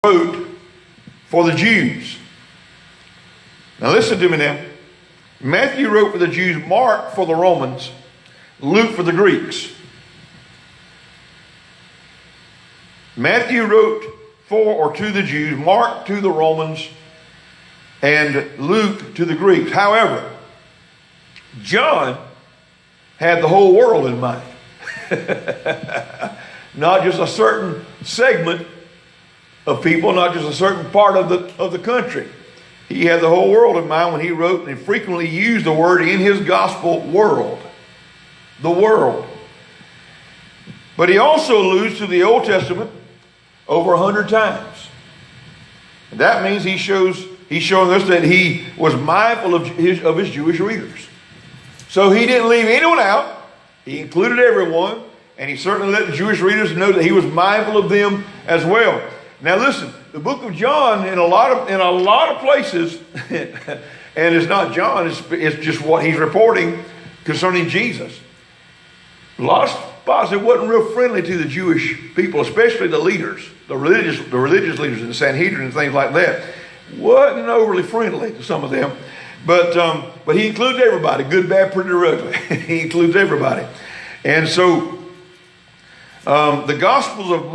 wrote for the Jews. Now listen to me now. Matthew wrote for the Jews, Mark for the Romans, Luke for the Greeks. Matthew wrote for or to the Jews, Mark to the Romans, and Luke to the Greeks. However, John had the whole world in mind. Not just a certain segment of people, not just a certain part of the country. He had the whole world in mind when he wrote, and frequently used the word in his gospel, world. The world. But he also alludes to the Old Testament over 100 times. And that means he's showing us that he was mindful of his Jewish readers. So he didn't leave anyone out. He included everyone, and he certainly let the Jewish readers know that he was mindful of them as well. Now listen, the book of John in a lot of places, and it's not John, it's just what he's reporting concerning Jesus. A lot of spots it wasn't real friendly to the Jewish people, especially the leaders, the religious leaders in the Sanhedrin and things like that. Wasn't overly friendly to some of them. But he includes everybody, good, bad, pretty, or ugly. He includes everybody. And so the Gospels of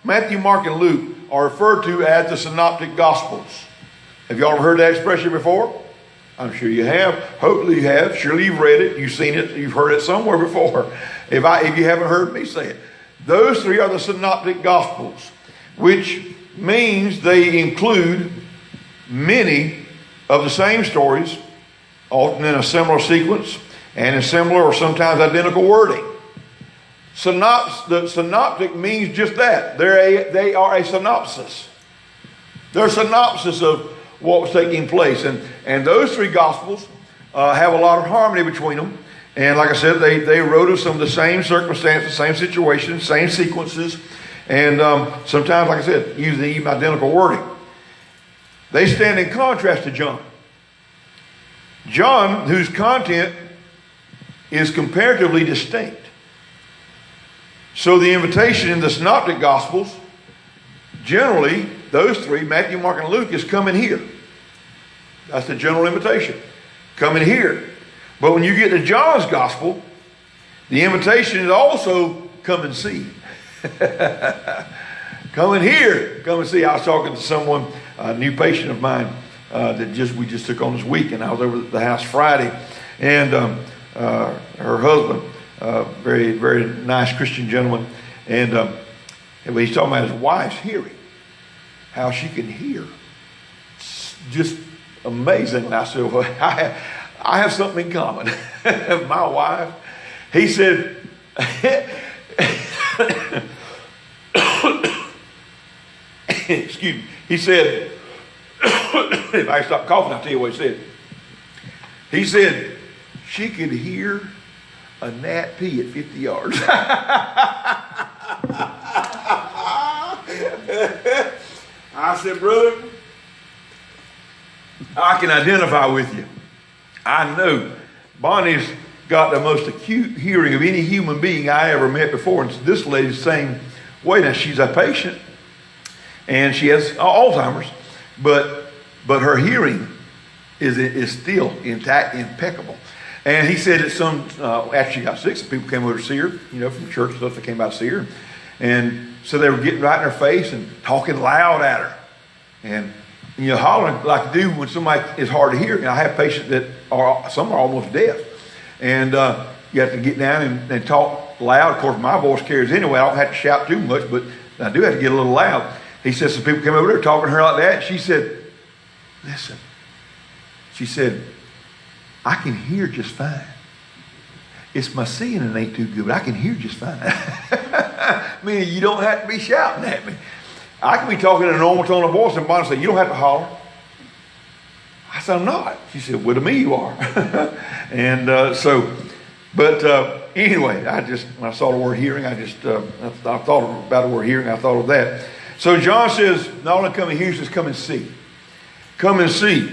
Matthew, Mark, and Luke are referred to as the Synoptic Gospels. Have you all heard that expression before? I'm sure you have. Hopefully you have. Surely you've read it. You've seen it. You've heard it somewhere before. If you haven't heard me say it. Those three are the Synoptic Gospels, which means they include many of the same stories, often in a similar sequence and in similar or sometimes identical wording. The synoptic means just that. They are a synopsis. They're a synopsis of what was taking place. And those three Gospels have a lot of harmony between them. And like I said, they wrote of some of the same circumstances, same situations, same sequences, and sometimes, like I said, using even identical wording. They stand in contrast to John. John, whose content is comparatively distinct. So the invitation in the Synoptic Gospels, generally, those three, Matthew, Mark, and Luke, is come and hear. That's the general invitation. Come and hear. But when you get to John's Gospel, the invitation is also come and see. Come and hear. Come and see. I was talking to someone, a new patient of mine, we just took on this week, and I was over at the house Friday, and her husband, very, very nice Christian gentleman, and he's talking about his wife's hearing, how she can hear. It's just amazing. I said, well, I have something in common. My wife, he said, excuse me, he said, if I stop coughing, I'll tell you what he said. He said, she could hear a gnat pee at 50 yards. I said, brother, I can identify with you. I know Bonnie's got the most acute hearing of any human being I ever met before. And this lady's the same way. Now, she's a patient, and she has Alzheimer's, but her hearing is still intact, impeccable. And he said that after she got sick, some people came over to see her, from church and stuff, they came out to see her. And so they were getting right in her face and talking loud at her. And, hollering like they do when somebody is hard to hear. I have patients that some are almost deaf. And you have to get down and talk loud. Of course, my voice carries anyway. I don't have to shout too much, but I do have to get a little loud. He said some people came over there talking to her like that. She said, listen. She said, I can hear just fine. It's my seeing that ain't too good, but I can hear just fine. Meaning you don't have to be shouting at me. I can be talking in a normal tone of voice, and Bonnie said, you don't have to holler. I said, I'm not. She said, well, to me you are. And anyway, when I saw the word hearing, I thought about the word hearing, I thought of that. So John says, not only come and hear, he says, come and see. Come and see.